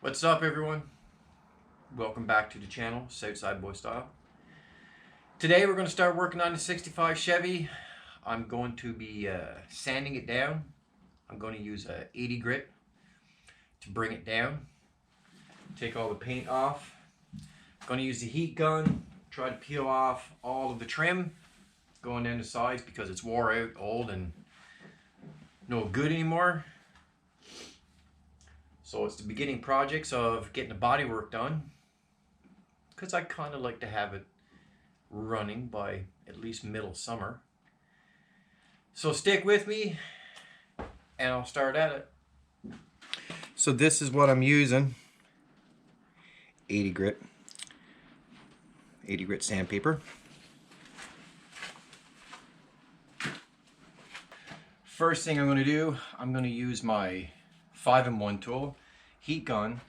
What's up, everyone? Welcome back to the channel, Southside Boy Style. Today we're going to start working on the 65 Chevy. I'm going to be sanding it down. I'm going to use a 80 grit to bring it down. Take all the paint off. I'm going to use the heat gun, try to peel off all of the trim going down the sides because it's wore out, old, and no good anymore. So it's the beginning projects of getting the body work done, because I kind of like to have it running by at least middle summer. So stick with me and I'll start at it. So this is what I'm using. 80 grit sandpaper. First thing I'm going to do, I'm going to use my 5-in-1 tool, heat gun,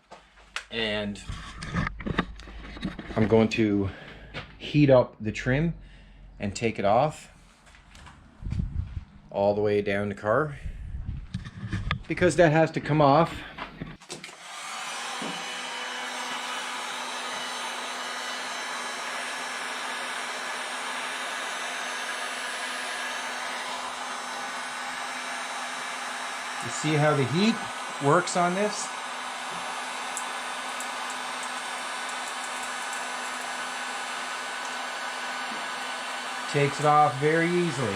and I'm going to heat up the trim and take it off all the way down the car, because that has to come off. You see how the heat works on this? Takes it off very easily.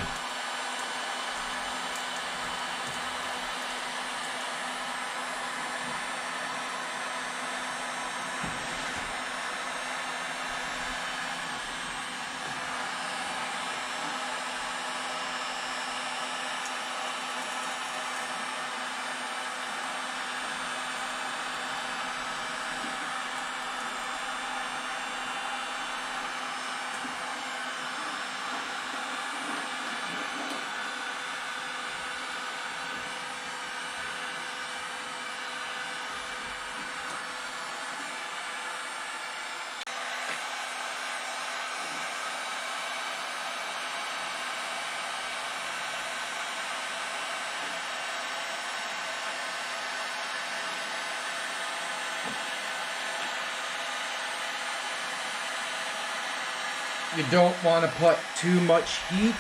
You don't want to put too much heat.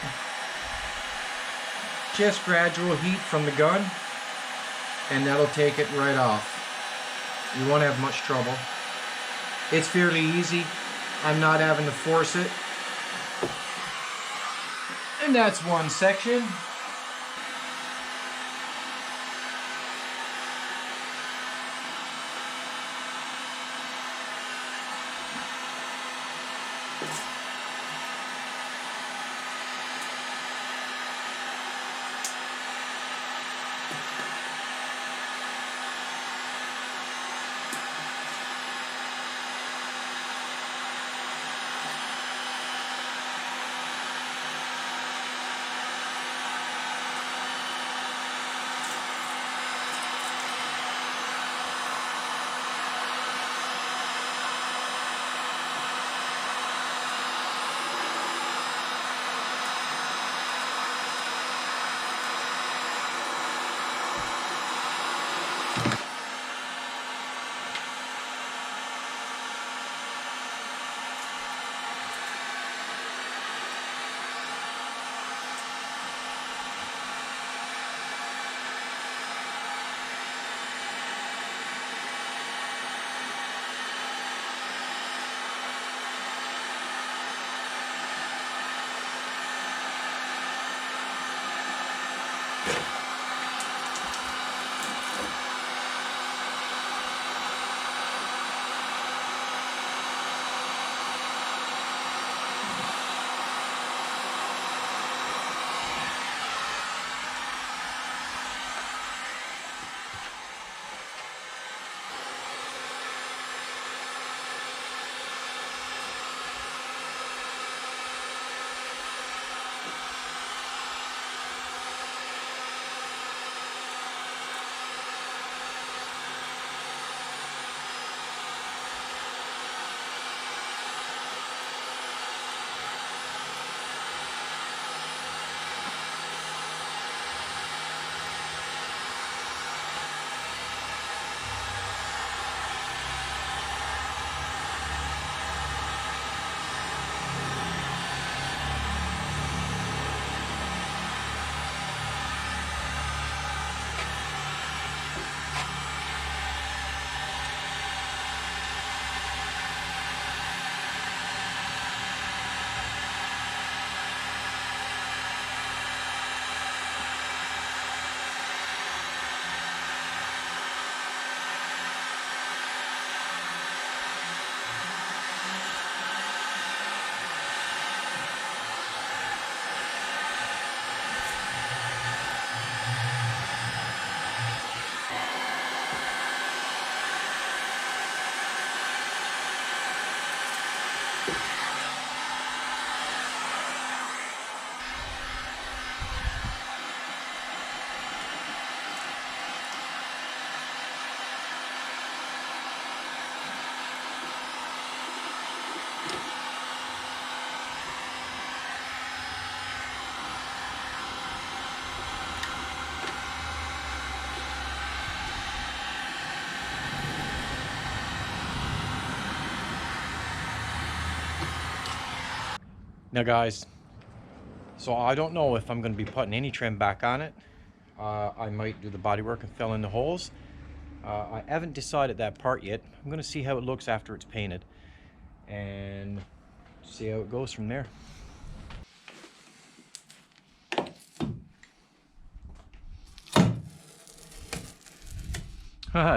Just gradual heat from the gun, and that'll take it right off. You won't have much trouble. It's fairly easy. I'm not having to force it. And that's one section. Now guys, so I don't know if I'm going to be putting any trim back on it. I might do the bodywork and fill in the holes. I haven't decided that part yet. I'm going to see how it looks after it's painted and see how it goes from there.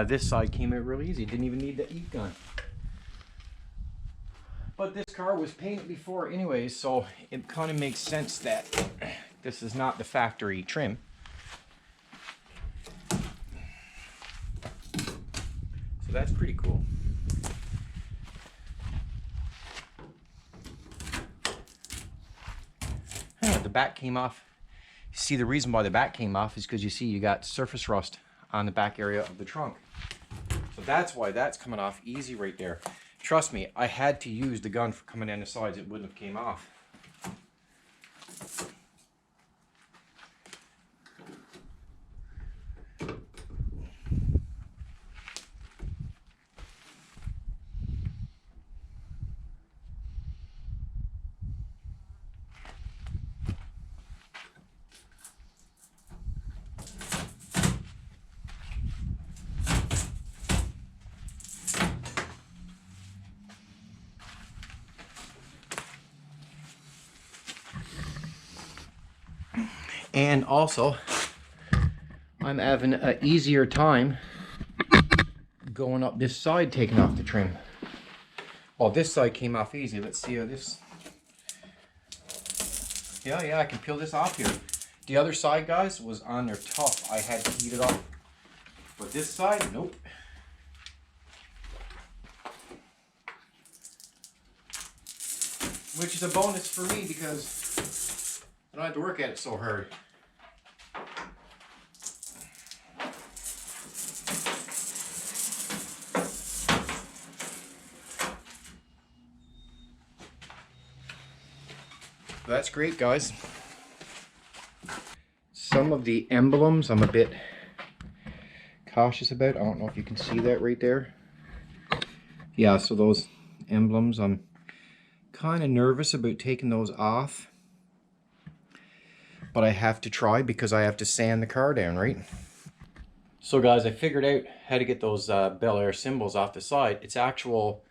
This side came out real easy. Didn't even need the heat gun. But this car was painted before anyways, so it kind of makes sense that this is not the factory trim. So that's pretty cool. The back came off. You see, the reason why the back came off is because you see you got surface rust on the back area of the trunk. So that's why that's coming off easy right there. Trust me, I had to use the gun for coming down the sides. It wouldn't have came off. And also, I'm having an easier time going up this side, taking off the trim. Well, this side came off easy. Let's see how this... Yeah, I can peel this off here. The other side, guys, was on there tough. I had to heat it up. But this side, nope. Which is a bonus for me because I don't have to work at it so hard. That's great, guys. Some of the emblems I'm a bit cautious about. I don't know if you can see that right there. Yeah, so those emblems, I'm kind of nervous about taking those off. But I have to try because I have to sand the car down, right? So guys, I figured out how to get those belair symbols off the side. It's actual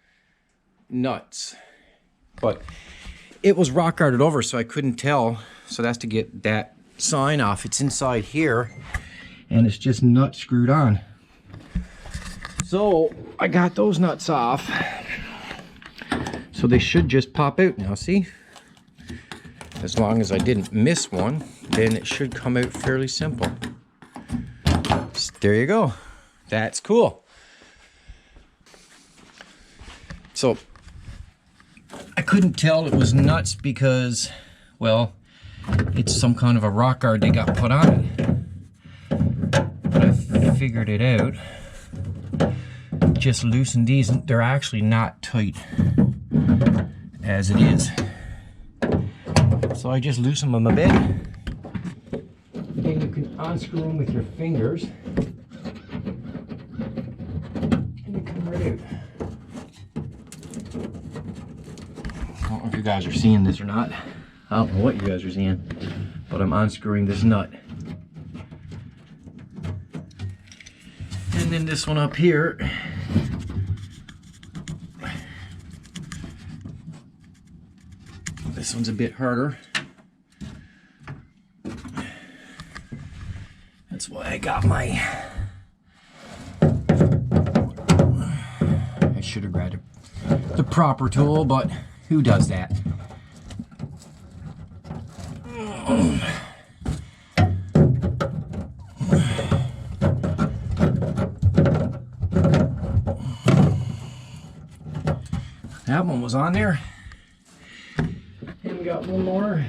nuts. But it was rock guarded over, so I couldn't tell. So that's to get that sign off. It's inside here, and it's just nut screwed on. So I got those nuts off. So they should just pop out now, see? As long as I didn't miss one, then it should come out fairly simple. There you go. That's cool. So I couldn't tell it was nuts because, well, it's some kind of a rock guard they got put on it. But I figured it out. Just loosen these, and they're actually not tight as it is. So I just loosen them a bit. Then you can unscrew them with your fingers. And they come right out. I don't know if you guys are seeing this or not. I don't know what you guys are seeing, but I'm unscrewing this nut. And then this one up here. This one's a bit harder. That's why I got my... I should have grabbed the proper tool, but who does that? That one was on there. And we got one more.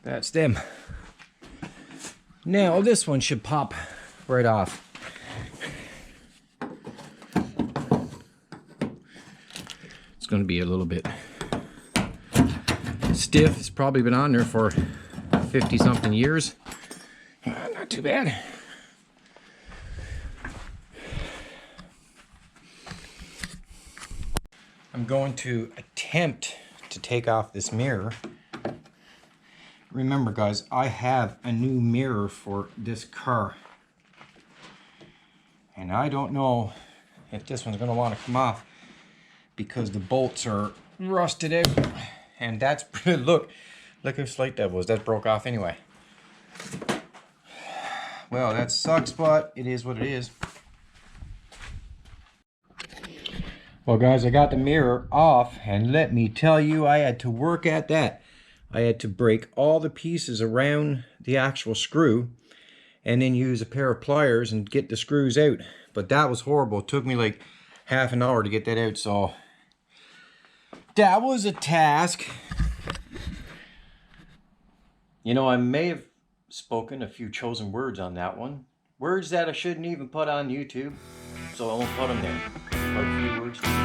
That's them. Now this one should pop right off. It's going to be a little bit stiff. It's probably been on there for 50 something years. Not too bad. I'm going to attempt to take off this mirror. Remember guys, I have a new mirror for this car. And I don't know if this one's going to want to come off because the bolts are rusted out. And that's pretty, look how slight that was. That broke off anyway. Well, that sucks, but it is what it is. Well guys, I got the mirror off, and let me tell you, I had to work at that. I had to break all the pieces around the actual screw and then use a pair of pliers and get the screws out. But that was horrible. It took me like half an hour to get that out, so that was a task. You know, I may have spoken a few chosen words on that one. Words that I shouldn't even put on YouTube, so I won't put them there. Quite a few words to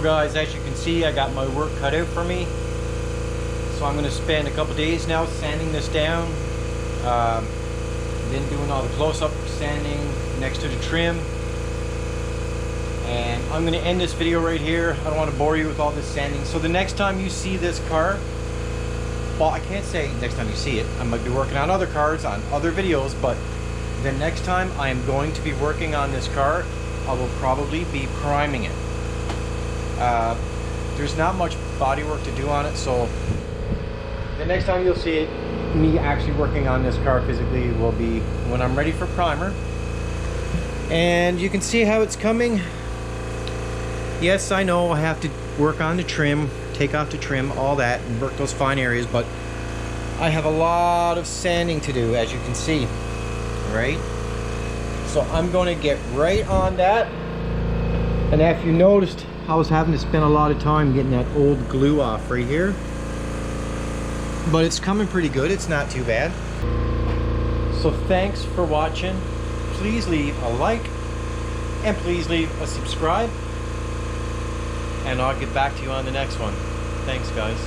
So guys, as you can see, I got my work cut out for me. So I'm going to spend a couple days now sanding this down. Then doing all the close-up sanding next to the trim. And I'm going to end this video right here. I don't want to bore you with all this sanding. So the next time you see this car, well, I can't say next time you see it. I might be working on other cars, on other videos, but the next time I am going to be working on this car, I will probably be priming it. There's not much body work to do on it, so the next time you'll see it, me actually working on this car physically, will be when I'm ready for primer. And you can see how it's coming. Yes, I know I have to work on the trim, take off the trim, all that, and work those fine areas, but I have a lot of sanding to do, as you can see, right? So I'm going to get right on that. And if you noticed, I was having to spend a lot of time getting that old glue off right here. But it's coming pretty good, it's not too bad. So thanks for watching. Please leave a like, and please leave a subscribe. And I'll get back to you on the next one. Thanks, guys.